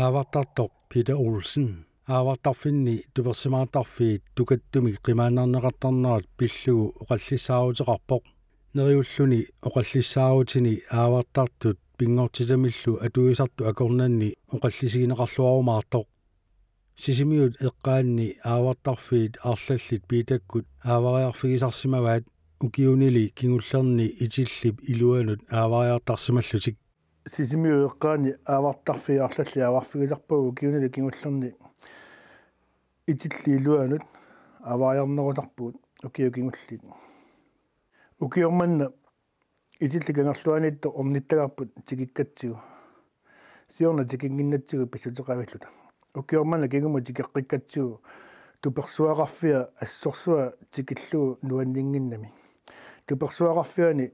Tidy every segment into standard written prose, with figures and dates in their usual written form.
Aavartartoq Peter Olsen aavartarfinni tupersimaatarfiit tukattumi qimaanarneqartarnerat pillugu oqallissaaruteqarpoq neriulluni oqallissaaruutini aavartartut pingortitamillu atuisartu akornanni oqallisigineqarluarumaartoq sisimiut eqqaanni aavartarfiit aarlallit piitakkut aavariarfigisarsimavaat ukiunili kingullerni itillip iluanut aavariartarsimallutik sisimiu eqqaani aavartarfi aarlalli aavarfigisarpagu kiunili kingullerni itilli iluanut aavariarnerutarpuut ukiukingullit ukiormanna itilli kangerluaniitto ornittagarput tikikkatsigu siorna tikinginnatsigu pissutеqавиллута ukiormanna kigumu tikeqqikkatsigu tupersuaqarfia assorsua tikillugu nuanninginnami tupersuaqarfiani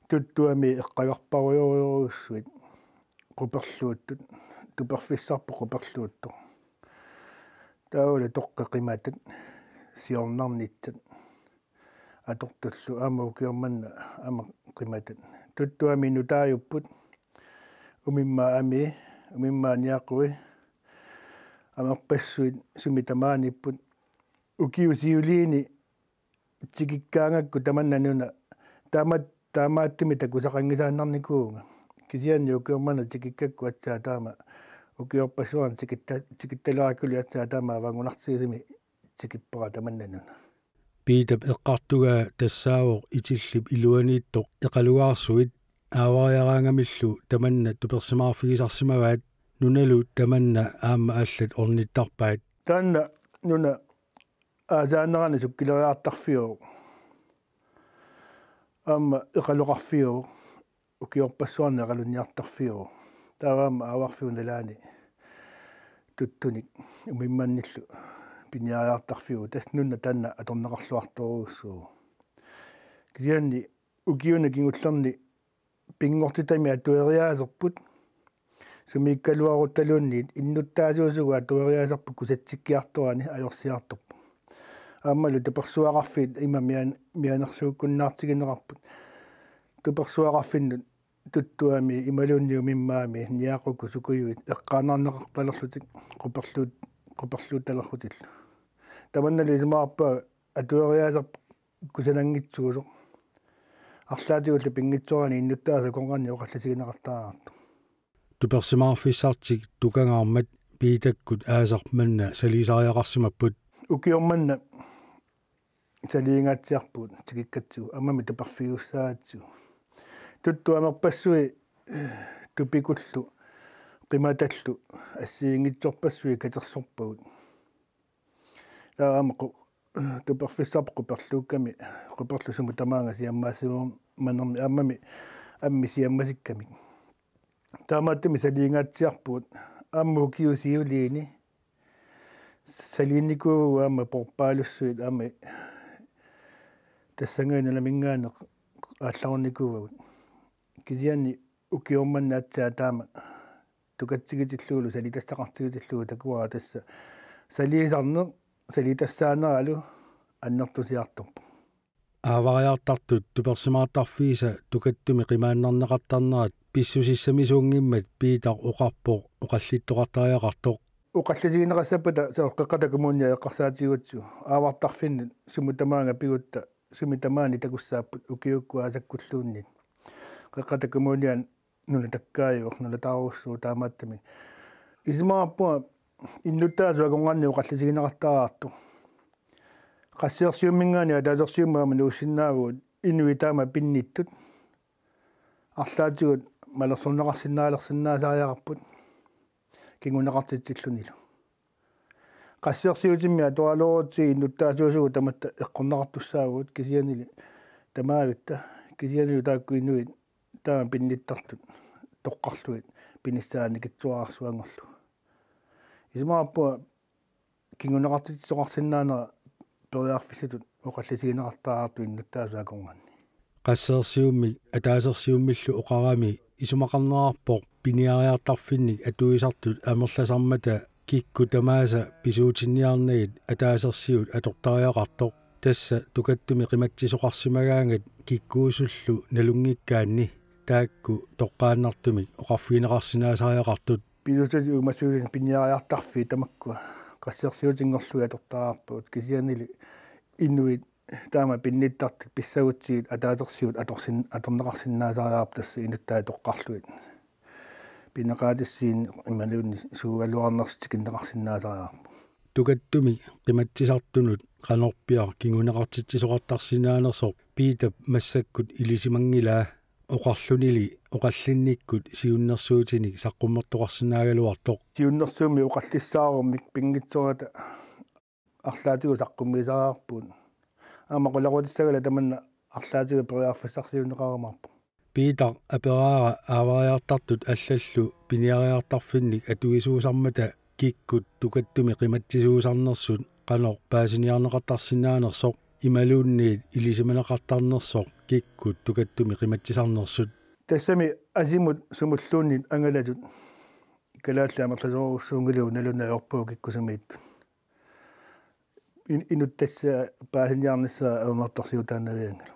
tuttuami eqqagarparuйоруйоруссуит quperluuttut tuperfissarpu quperluutto taula toqqeqimatat siornarnittat atortullu aama ukiormanna aama qimatat tuttuami nutaayupput umimmaa niaqui amerpassuit sumitamaanipput ukiusiuliini tikikkaangakku tamannanuna taamaattumi takusaqangisaannarnikuunga kisianni ukiormanna tikikkakku atsaa taama ukiorpassuan tikittalerakkuli atsaa taama avangunartigisimi tikippara tamannanuna piitap eqqartuga tassaawoq itillip iluaniittoq eqalugaarsuit aavariaraangamillu tamanna tupersimaarfigisarsimavaat nunalu tamanna aamma allat ornittarpaat taanna nuna aasaannerani sukkileriartarfiu aamma eqaluqarfiu ukiorpassuarna eqalunniartarfiu taavaamma aavarfiunalaani tuttunik umimmannillu piniariartarfiu tas nunna taanna atorneqarluartoruussuu kisianni ukiuna kingullerni pingortitami atueriaaserput sumikkaluaruttalunniit innuttaasuusugu atueriaaserput kusatsikkiartorani ajorsiartorpu aammalu tupersuaqarfiit ima mianersuukkunnaartigineqarput tupersuaqarfinnut tuttuami imalunni umimmaami niaqukku sukuyuit eqqaanarneqartalerlutik quperluuttalerlutillu tamannalu ismaarpaa atueriaaserp kusanangitsuusoq арлаатигуллу пингитсорани иннуттааса конганни оқалласигинеқартаараарту туперсимаарфиссартик тукангаармат пиитаккут аасарманна салисариақарсимаппут укиорманна салиингаатсиарпут тикиккатсигу аммами таперфигуссаатсигу тутту амерпассуи тупикуллу қиматаллу ассиингитсорпассуи катерсорпагут таамақу туперфиссарпу перлуукками quperlussumu tamaanga siammaassuum manermi ammami ammi siammasикками таамааттами салиингааtsiarpuut аамму киусиулиини салиинникуу аама порпаалуссуит аама тассангаануламингаанеқ аалларникуугут кисианни укиорманнаатсаа таама тукатсигитиллуулу салитассақартигитиллуу такуара тасса салиисарнеқ салитассаанералу аннертусиарторпу аавариартартут туперсимаартарфииса тукаттуми қимааннарнеқартарнерат писсусиссамисуунгиммат пиитар оқарпоқ оқаллиттоқартариақартоқ оқалласигинеқассаппата саоққеқатакумуунниа эққарсаатигутсу аавартарфиннут сумутамаанга пигутта сумитамаани такуссааппут укиукку аасаккуллууннит қеқатакумуунниан нуна таккааюқ нулатааруссуу таамааттами исмааппуа иннуттаасуаконганни оқалласигинеқартараарту qassiarsiummingaani atasersiummaama nuussinnaavuut inuitaama pinnittut арлаатигут малерсорнеқарсиннаалерсиннаасариақарпут кингунеқартитсиллуниlu qassiarsiutimmi atuалуурутси иннуттаасуусугу таматта эққорнеқартуссаагуут кисианили тамаагутта кисианилу тааккуиннуит таама пинниттартут тоққарлуит пиниссаани китсуаарсуангорлу исмааппуа кингунеқартитсоқарсиннаанера периарфиссатут оқалласигинеқартааарту иннуттаасаакорганни qassерсиумми атаасерсиуммиллу оқарами исумақарнерарпоқ пиниариартарфинник атуисартут амерласармата кикку тамааса писуутинниарнагит атаасерсиут атортариақартоқ тасса тукаттуми қиматсисоқарсимагаангат киккуусуллу налунгиккаанни таакку тоққааннартумик оқарфигинеқарсинаасариақартут пилусали умасуулин пинниариартарфи тамаккуа qassiarsiutiнгорлуга атортараарпут кисианили иннуит таама пинниттартит писсагутсигит атаатерсиут аторнеқарсинаасариарп тасса инуттаа тоққарлуит пинеқаатиссиин ималуунни суугалуарнерсти киннеқарсинаасариарпу тукаттуми қиматсисартунут қанорпиар кингунеқартитсисоқартарсинаанерсо питап массаккут илисимангилаа оқарлунили оқаллинниккут сиуннэрсуутиник саққуммертоқарсинаагалуартоқ сиуннэрсууми оқаллиссааруммик пингитсората арлаатигу саққуммисаарпут аама қолақутиссагала таманна арлаатигу периарфассарсиунеқарамарпу питар апераара аавариартартут аллаллу пиниариартарфинник атуисуусармата киккут тукаттуми қиматсисуусарнерсут қанор паасиниарнеқартарсинаанерсоқ ималуунниит илисиманеқартарнерсоқ киккут тукаттуми қиматсисарнерсут тассами асимут сумуллууннит ангалатут калааллаамерласоруссуунгилу налуна орпуу киккусамиит инут тасса паасиниарнissaа аунартарсиутаанавиангала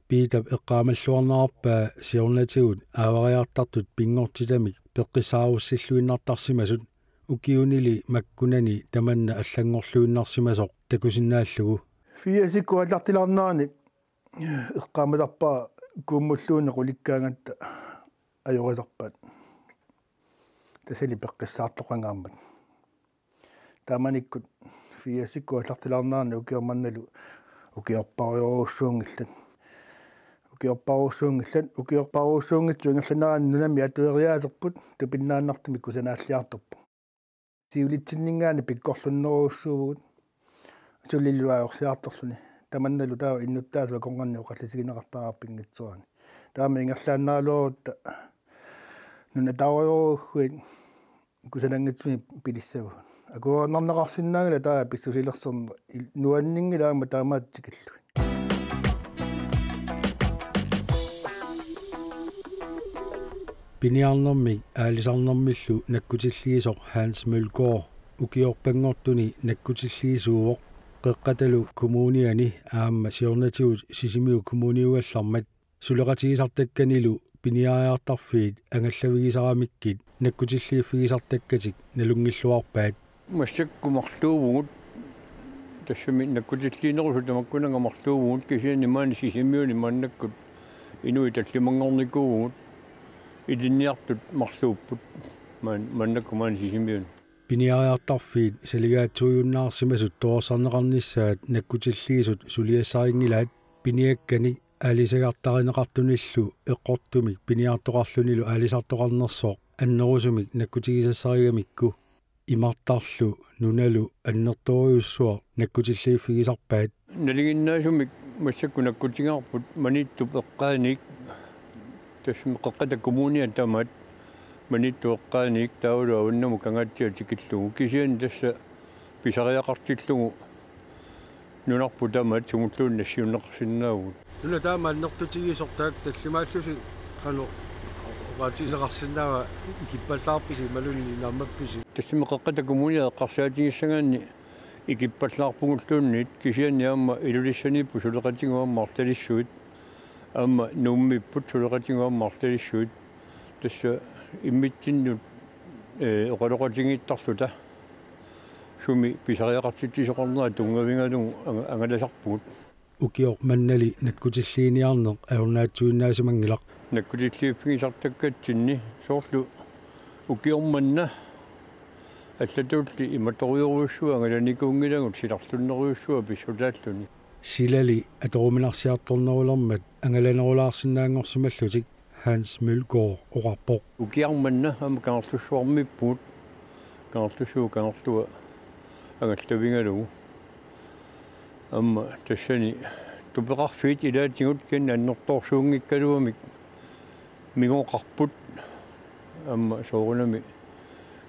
питап эққаамаллуарнаарпаа сиорнатигут аавариартартут пингортитамик пеққисааруссиллуиннартарсимасут укиунили маккунани таманна аллангорлуиннарсимасоқ такусиннааллугу фиасикку аллартиларнаани эққаамаларпаа кууммуллуунне қуликкаангатта ajorasarpaat tasali peqqissaartoqangaarmat taamanikkut fiasikku allartilarnaarni ukiormannalu ukiorparuussuungillat ingerlaneraani nunami atueriaaserput tupinnaannartumi kusanaalliartorpu siulitsinningaani pikkorlunneruussuugut sulilluaorsiartorluni tamannalu taa innuttaasua konqanni uqallisigineqartaraarpinngitsuani taama ingerlaannaaluorutta nuna tauajoruugguit kusanangitsuni pilissagu akuornarneqarsinnaagala taa pissusilersorna nuanningilaama taamaatsikillu piniarnermik aalisarnermillu nakkutilliisoq Hans Mølgaard ukiorpangortuni nakkutilliisuuvoq qeqqatalu kommuniani aamma siornatigut sisimiu kommuniuallarmat suleqatigisartakkanilu piniariartarfiit angallavigisaramikkit nakkutilliiffigisartakkatik nalungilluarpaat массаккумарлуугут тассами наккутиллиинерусу тамаккунангамарлуугут кисиани маани сисимиуни маннаккут инуи таллимангорникуугут идинниартут марлууппут маннакку маани сисимиуни piniariartarfiit saligaatsuujunnaarsimasut toorсарнеқарнissaat nakkutilliisut suliassaaringilaat piniakkanik аалисагаартаринеқартуниллу эққортумик пиниартоқарлунилу аалисартоқарнерсоо аннерусумик наккутигисассаригамикку имартарлу нуналу аннерториуссуа наккутиллииффигисарпаат налигиннаасумик массакку наккутингаарпут маниттуп эққааник тассми қеққата коммуниа тамат манитту эққааник таулу аваннаму кангаатсиа тикиллугу кисиани тасса писариақартиллугу нунарпу тамат сумуллуун нассиуннеқарсинаагут nulla taama annertutigisortaak tallimaallуси qanu qaatiileqarsinnaava ikippallaarpisi maluni naammappisi тассими қеққата коммуниа эққарсаатигиссагаанни икиппаллаарпугуллуунниит кисиани аама илулиссаниппу сулеқатингуаммарталиссуит аама нуммиппут сулеқатингуаммарталиссуит тасса иммитсиннут оқалоқатингиттарлута суми писариақартитсисоқарнера тунгавингалугу ангаласарпугут ukior mannali nakkutilliiniarneq aurnaatsuinnaasumangilaq nakkutilliiffigisartakkatsinni soorlu ukiormanna аллатуулли иматориоруйуссуа ангаланикунгилагут силарлуннеруйуссуа писсутааллуни silali atorminarsiartornerulермат ангаланерулаарсинаангорсималлутик Hans Mølgaard oqarpoq ukiarmanna ама канарлуссуармиппут канарлуа ангаллавингалугу амма тассани тупеқарфиит илаатигут кин аннерторсуунгиккалуамик мигоқарпут амма соорунами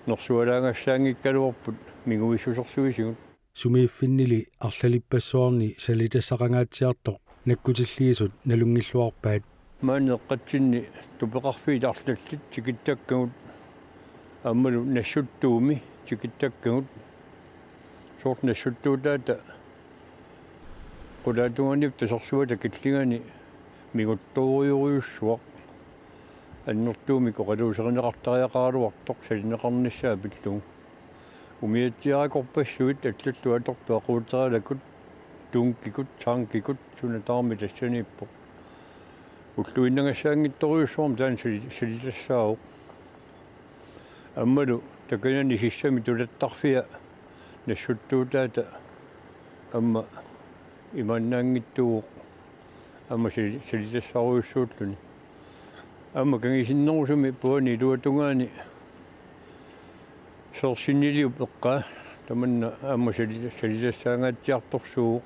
норсуалаангассаангиккалуарпут мигуиссусерсуисигут сумииффиннили арлалиппассуарни салитассақангаатсиартоқ наккутиллиисут налунгиллуарпаат маанеққатсинни тупеқарфиит арлаллит тикиттаккагут аммалу нассуттууми тикиттаккагут соорт нассуттуутаата qulaatuanip tasorsuata killingani miguttooriuruussuaq аннэртууми коқалуусеринеқартариақаалуартоқ салинеқарниссаа пиллугу умиатсиаракорпассуит аллаллу аторту aquuтералакут туункикут саанкикут суна таарми тассаниппо уллуиннагассаангитториуссуарм таан салилассаау аммалу таканани сиссами тулаттарфиа нассуттуутаата амма иманнаангиттуу амма салилассаруйуссуутлуни амма кангисиннерусуми пуани луатунгаани сорсиннилиу пеққа таманна амма салилассаангаатсиарторсуу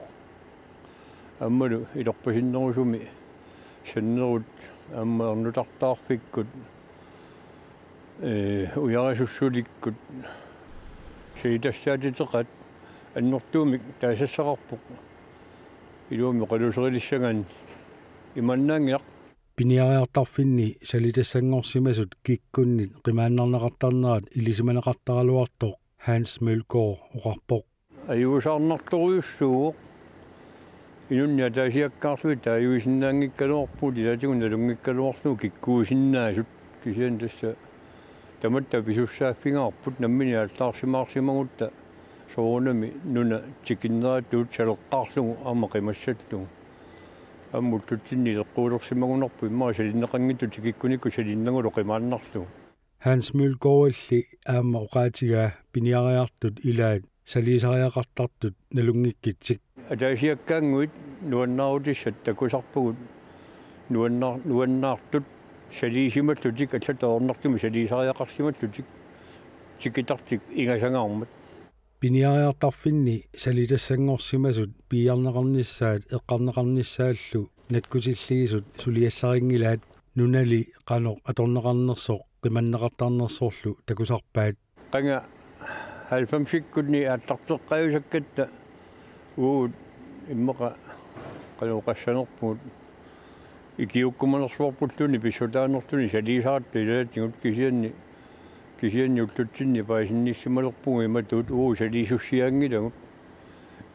аммалу илорпасиннерусуми саннерут амма орнутартаарфиккут уярасуссуликкут салилассаатитеқат аннэртуумик таасассақарпоқ илуами қалусерилиссаган иманнаангиақ пиниариартарфинни салитассангорсимасут киккуннит қимааннарнеқартарнерат илисиманеқартаралуартоқ Hans Mølgaard оқарпоқ аюусаарнарторуйуссууоқ инунниа таасиаккаарлуи тааюисиннаангиккалуарпут илатигунналунгиккалуарлу киккуусиннаасут кисиан тасса таматта писуссааффингаарпут наммини аллаарсимаарсимагутта соонами нуна тикиннератуут салеққаарлугу аама қимассаллугу аммуттутсинни леққуулерсимагунарпу иммаа салиннеқангитту тикиккуникку салиннагулу қимааннарлугу Hans Mølgaard аама оқаатигаа пиниариартут илаат салисариақартартут налунгиккитсик атаасиаккаангуит нуаннаарутиссат такусарпугут нуаннаартут салисималлутик аллатаорнартуми салисариақарсималлутик тикитартик игасангаармат пиниариартарфинни салитассангорсимасут пиарнеқарниссаат эққарнеқарниссааллу наккутиллигисут сулиассарингилаат нунали қано аторнеқарнерсоқ қиманнеқартарнерсоорлу такусарпаат қанга алфамсиккунни ааттартеққаюсаккатта уут иммақа қалоқассанерпуут икиуккуманерсуарпуллуни писсутаанертуни салисаарту илаатингут кисианни уллутсинни паасинниссималерпугу иматут уу салисуссиаангилагут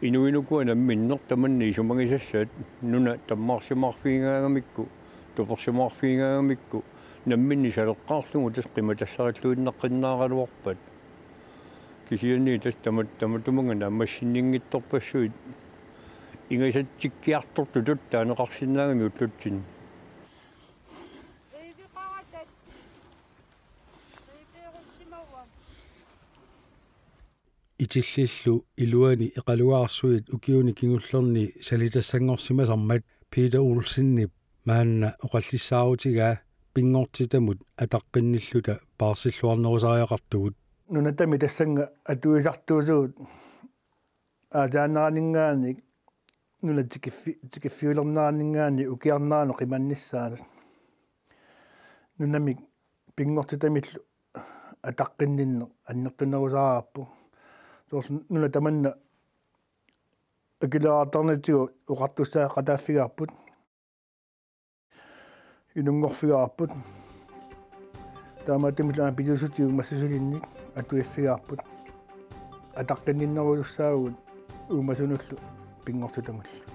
инуинукуа намминнер таманни исумагисассаат нуна таммаарсимаарфиингаагамикку туперсимаарфиингаагамикку намминни салеққаарлугу тас қиматассаратлуиннаққиннааралуарпат кисианни тас таматумангана аммассиннингитторпассуит ингасатсиккиарторту туттаанеқарсинаагами уллутсин итиллиллу илуани эқалуаарсуит укиуни кингуллерни салитассангорсимасармат Peter Olsenнип маанна оқаллиссаарутигаа пингортитамут атаққинниллута паарсиллуарнерусариақартугут нунатами тассанга атуисартуусуут аатааннаанингааник нунатикиффиулернаанингаани укиарнаано қиманниссаанут нунамик пингортитамиллу атаққиннинне аннертунерусаараппу соорл нуна таманна акилаартарнатигу уқартуссаа қатааффигаарпут инунгорфигаарпут таамаатимилаа пилусутиуг массасулинник атуиффигаарпут атаққинниннерулуссаагут уумасунуллу пингортитамаллу